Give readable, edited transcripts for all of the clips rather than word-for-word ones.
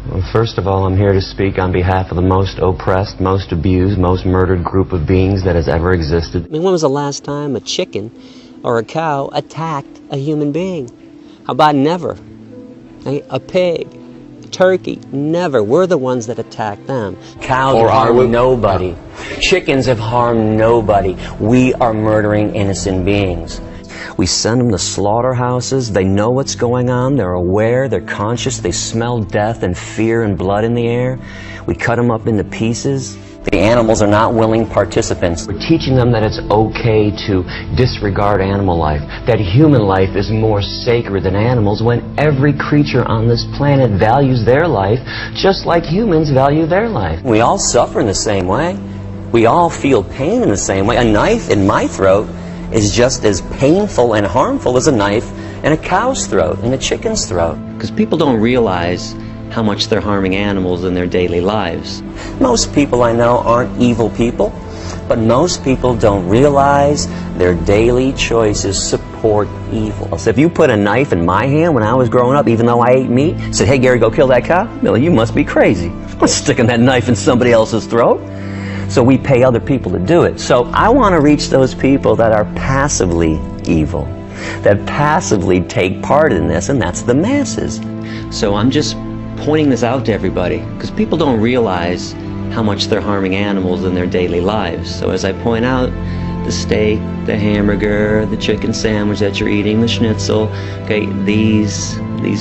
Well, first of all, I'm here to speak on behalf of the most oppressed, most abused, most murdered group of beings that has ever existed. I mean, when was the last time a chicken or a cow attacked a human being? How about never? A pig, a turkey, never. We're the ones that attack them. Cows have harmed nobody. Chickens have harmed nobody. We are murdering innocent beings. We send them to slaughterhouses. They know what's going on. They're aware. They're conscious. They smell death and fear and blood in the air. We cut them up into pieces. The animals are not willing participants. We're teaching them that it's okay to disregard animal life, that human life is more sacred than animals, when every creature on this planet values their life just like humans value their life. We all suffer in the same way. We all feel pain in the same way. A knife in my throat is just as painful and harmful as a knife in a cow's throat, in a chicken's throat. Because people don't realize how much they're harming animals in their daily lives. Most people I know aren't evil people, but most people don't realize their daily choices support evil. So if you put a knife in my hand when I was growing up, even though I ate meat, said, "Hey Gary, go kill that cow," Billy, you must be crazy. I'm sticking that knife in somebody else's throat. So we pay other people to do it. So I want to reach those people that are passively evil, that passively take part in this, and that's the masses. So I'm just pointing this out to everybody, because people don't realize how much they're harming animals in their daily lives. So as I point out, the steak, the hamburger, the chicken sandwich that you're eating, the schnitzel, okay, these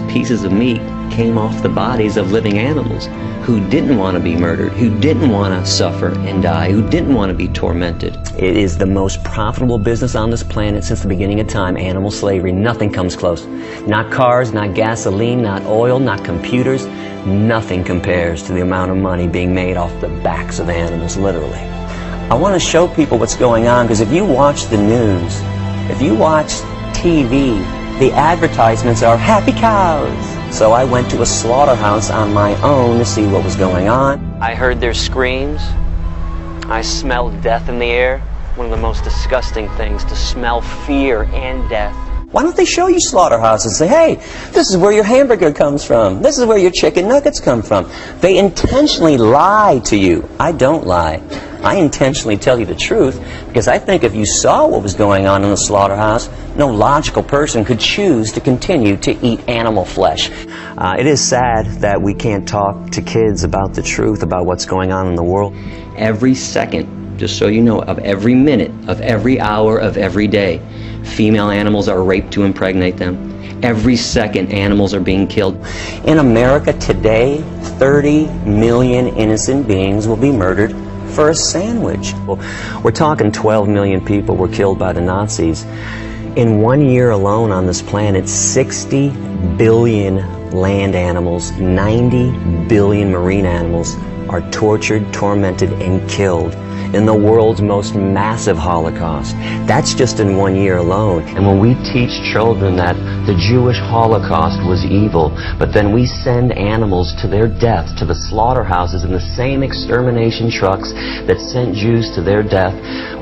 pieces of meat came off the bodies of living animals who didn't want to be murdered, who didn't want to suffer and die, who didn't want to be tormented. It is the most profitable business on this planet since the beginning of time, animal slavery. Nothing comes close. Not cars, not gasoline, not oil, not computers. Nothing compares to the amount of money being made off the backs of animals, literally. I want to show people what's going on, because if you watch the news, if you watch TV, the advertisements are happy cows. So I went to a slaughterhouse on my own to see what was going on. I heard their screams. I smelled death in the air. One of the most disgusting things, to smell fear and death. Why don't they show you slaughterhouses and say, hey, this is where your hamburger comes from. This is where your chicken nuggets come from. They intentionally lie to you. I don't lie. I intentionally tell you the truth, because I think if you saw what was going on in the slaughterhouse, no logical person could choose to continue to eat animal flesh. It is sad that we can't talk to kids about the truth about what's going on in the world. Every second, just so you know, of every minute, of every hour, of every day, female animals are raped to impregnate them. Every second, animals are being killed. In America today, 30 million innocent beings will be murdered for a sandwich. Well, we're talking 12 million people were killed by the Nazis. In 1 year alone on this planet, 60 billion land animals, 90 billion marine animals are tortured, tormented, and killed in the world's most massive Holocaust. That's just in 1 year alone. And when we teach children that the Jewish Holocaust was evil, but then we send animals to their death, to the slaughterhouses in the same extermination trucks that sent Jews to their death,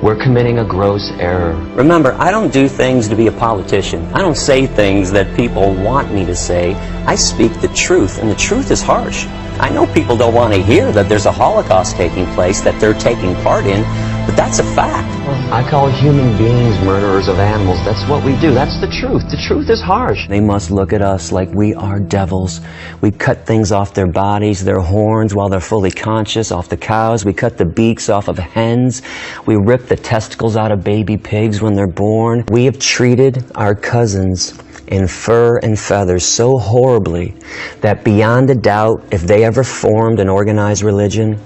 we're committing a gross error. Remember, I don't do things to be a politician. I don't say things that people want me to say. I speak the truth, and the truth is harsh. I know people don't want to hear that there's a Holocaust taking place, that they're taking part in, but that's a fact. I call human beings murderers of animals. That's what we do. That's the truth. The truth is harsh. They must look at us like we are devils. We cut things off their bodies, their horns while they're fully conscious, off the cows. We cut the beaks off of hens. We rip the testicles out of baby pigs when they're born. We have treated our cousins in fur and feathers so horribly that beyond a doubt, if they ever formed an organized religion,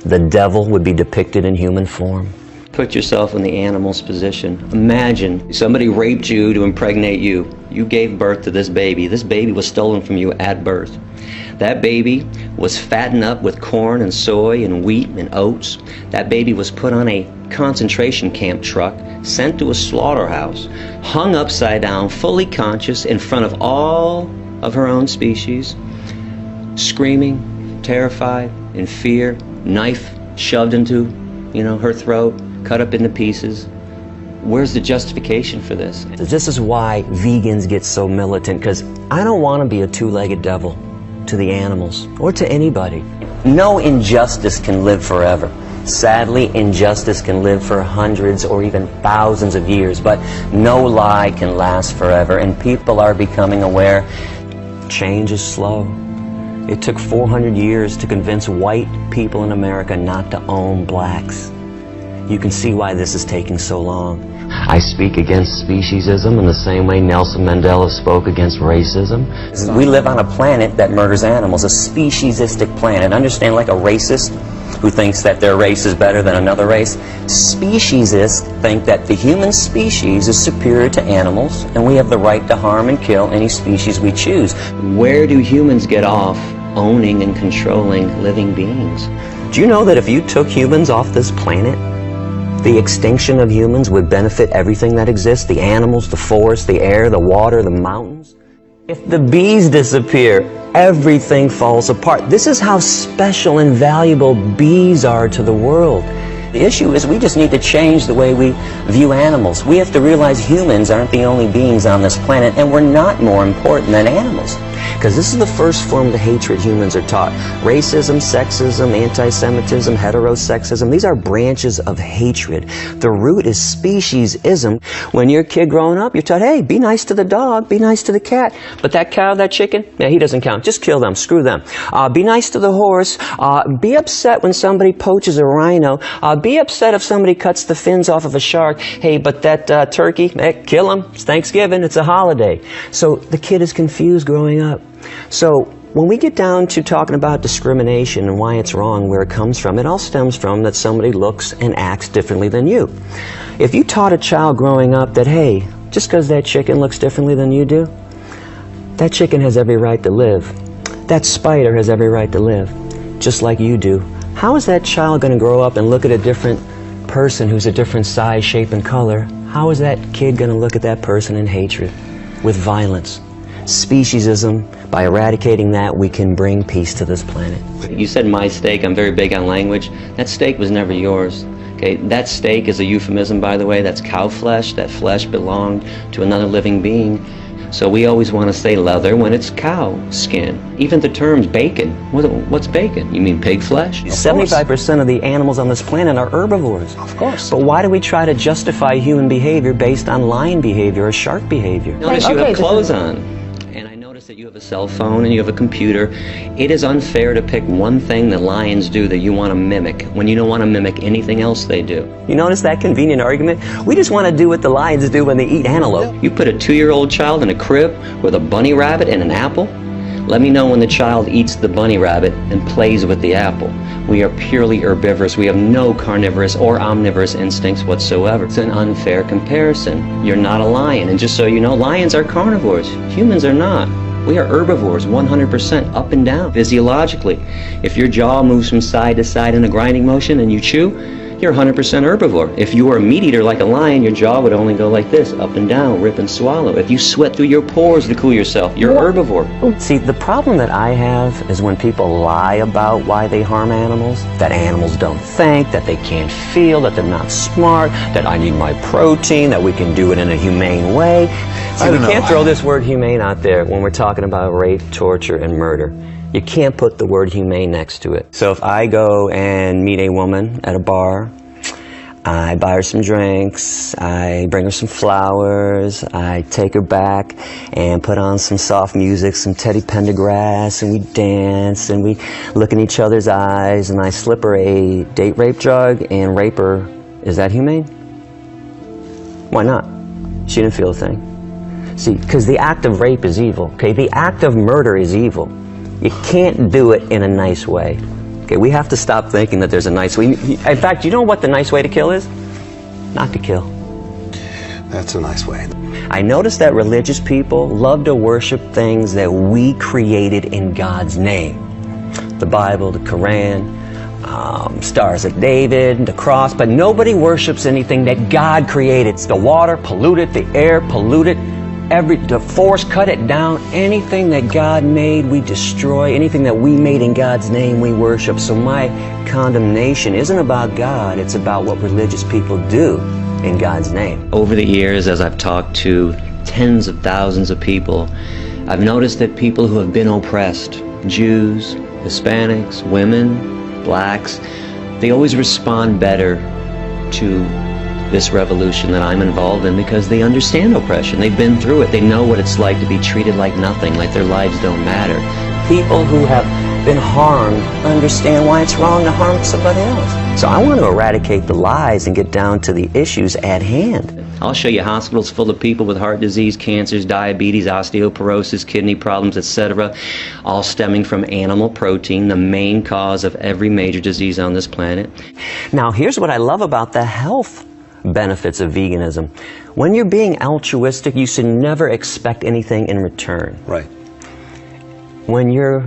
the devil would be depicted in human form. Put yourself in the animal's position. Imagine somebody raped you to impregnate you. You gave birth to this baby. This baby was stolen from you at birth. That baby was fattened up with corn and soy and wheat and oats. That baby was put on a concentration camp truck, sent to a slaughterhouse, hung upside down, fully conscious in front of all of her own species, screaming, terrified, in fear, knife shoved into, her throat, cut up into pieces. Where's the justification for this? This is why vegans get so militant, because I don't want to be a two-legged devil. to the animals or to anybody. No injustice can live forever. Sadly, injustice can live for hundreds or even thousands of years, but no lie can last forever, and people are becoming aware. Change is slow. It took 400 years to convince white people in America not to own blacks. You can see why this is taking so long. I speak against speciesism in the same way Nelson Mandela spoke against racism. We live on a planet that murders animals, a speciesistic planet. Understand, like a racist who thinks that their race is better than another race. Speciesists think that the human species is superior to animals, and we have the right to harm and kill any species we choose. Where do humans get off owning and controlling living beings? Do you know that if you took humans off this planet, the extinction of humans would benefit everything that exists, the animals, the forest, the air, the water, the mountains? If the bees disappear, everything falls apart. This is how special and valuable bees are to the world. The issue is we just need to change the way we view animals. We have to realize humans aren't the only beings on this planet, and we're not more important than animals. Because this is the first form of the hatred humans are taught. Racism, sexism, anti-Semitism, heterosexism, these are branches of hatred. The root is speciesism. When you're a kid growing up, you're taught, hey, be nice to the dog, be nice to the cat. But that cow, that chicken, yeah, he doesn't count. Just kill them, screw them. Be nice to the horse. Be upset when somebody poaches a rhino. Be upset if somebody cuts the fins off of a shark. Hey, but that turkey, kill him. It's Thanksgiving, it's a holiday. So the kid is confused growing up. So when we get down to talking about discrimination and why it's wrong, where it comes from, it all stems from that somebody looks and acts differently than you. If you taught a child growing up that, hey, just because that chicken looks differently than you do, that chicken has every right to live. That spider has every right to live, just like you do. How is that child going to grow up and look at a different person who's a different size, shape, and color? How is that kid going to look at that person in hatred, with violence? Speciesism, by eradicating that, we can bring peace to this planet. You said my steak, I'm very big on language. That steak was never yours. Okay, that steak is a euphemism, by the way. That's cow flesh. That flesh belonged to another living being. So we always want to say leather when it's cow skin. Even the terms bacon. What's bacon? You mean pig flesh? 75% of the animals on this planet are herbivores. Of course. But why do we try to justify human behavior based on lion behavior or shark behavior? Notice you have clothes on. That you have a cell phone and you have a computer. It is unfair to pick one thing that lions do that you want to mimic when you don't want to mimic anything else they do. You notice that convenient argument? We just want to do what the lions do when they eat antelope. You put a 2-year-old child in a crib with a bunny rabbit and an apple. Let me know when the child eats the bunny rabbit and plays with the apple. We are purely herbivorous. We have no carnivorous or omnivorous instincts whatsoever. It's an unfair comparison. You're not a lion, and just so you know, lions are carnivores. Humans are not. We are herbivores, 100% up and down, physiologically. If your jaw moves from side to side in a grinding motion and you chew, you're 100% herbivore. If you were a meat eater like a lion, your jaw would only go like this, up and down, rip and swallow. If you sweat through your pores to cool yourself, you're herbivore. See, the problem that I have is when people lie about why they harm animals, that animals don't think, that they can't feel, that they're not smart, that I need my protein, that we can do it in a humane way. See, we can't throw this word humane out there when we're talking about rape, torture, and murder. You can't put the word humane next to it. So if I go and meet a woman at a bar, I buy her some drinks, I bring her some flowers, I take her back and put on some soft music, some Teddy Pendergrass, and we dance and we look in each other's eyes, and I slip her a date rape drug and rape her. Is that humane? Why not? She didn't feel a thing. See, because the act of rape is evil, okay? The act of murder is evil. You can't do it in a nice way. Okay, we have to stop thinking that there's a nice way. In fact, you know what the nice way to kill is? Not to kill. That's a nice way. I noticed that religious people love to worship things that we created in God's name. The Bible, the Quran, Stars of David, the cross, but nobody worships anything that God created. It's the water, polluted, the air, polluted. The forest, cut it down. Anything that God made, we destroy. Anything that we made in God's name, we worship. So my condemnation isn't about God, it's about what religious people do in God's name. Over the years, as I've talked to tens of thousands of people, I've noticed that people who have been oppressed, Jews, Hispanics, women, blacks, they always respond better to this revolution that I'm involved in because they understand oppression. They've been through it. They know what it's like to be treated like nothing, like their lives don't matter. People who have been harmed understand why it's wrong to harm somebody else. So I want to eradicate the lies and get down to the issues at hand. I'll show you hospitals full of people with heart disease, cancers, diabetes, osteoporosis, kidney problems, etc., all stemming from animal protein, the main cause of every major disease on this planet. Now here's what I love about the health benefits of veganism. When you're being altruistic, you should never expect anything in return. Right. When you're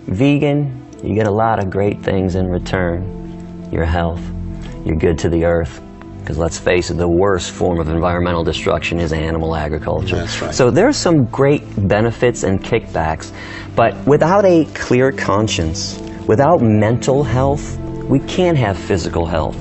vegan, you get a lot of great things in return. Your health, you're good to the earth. Because let's face it, the worst form of environmental destruction is animal agriculture. That's right. So there's some great benefits and kickbacks, but without a clear conscience, without mental health, we can't have physical health.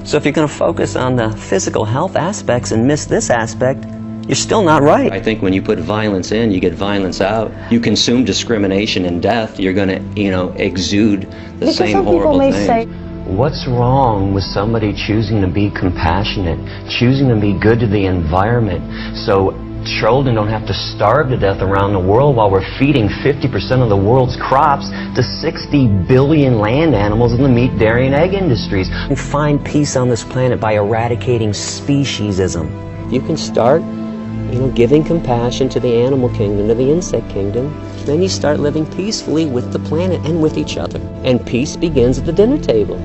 So if you're going to focus on the physical health aspects and miss this aspect, you're still not right. I think when you put violence in, you get violence out. You consume discrimination and death, you're going to, exude the Because same some people horrible may things. say, What's wrong with somebody choosing to be compassionate, choosing to be good to the environment, so children don't have to starve to death around the world while we're feeding 50% of the world's crops to 60 billion land animals in the meat, dairy, and egg industries? And find peace on this planet by eradicating speciesism. You can start, giving compassion to the animal kingdom, to the insect kingdom. Then you start living peacefully with the planet and with each other. And peace begins at the dinner table.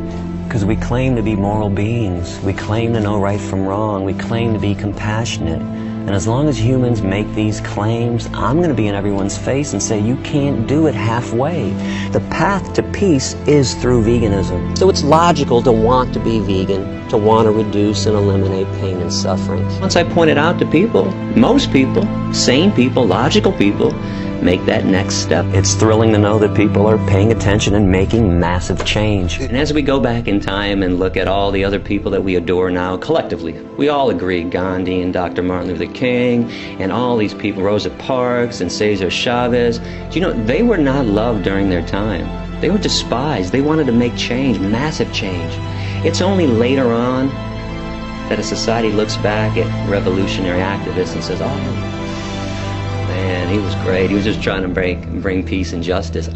Because we claim to be moral beings. We claim to know right from wrong. We claim to be compassionate. And as long as humans make these claims, I'm going to be in everyone's face and say, you can't do it halfway. The path to peace is through veganism. So it's logical to want to be vegan, to want to reduce and eliminate pain and suffering. Once I point it out to people, most people, sane people, logical people, make that next step. It's thrilling to know that people are paying attention and making massive change. And as we go back in time and look at all the other people that we adore now, collectively, we all agree, Gandhi and Dr. Martin Luther King, and all these people, Rosa Parks and Cesar Chavez, they were not loved during their time. They were despised. They wanted to make change, massive change. It's only later on that a society looks back at revolutionary activists and says, oh, man, he was great. He was just trying to bring peace and justice.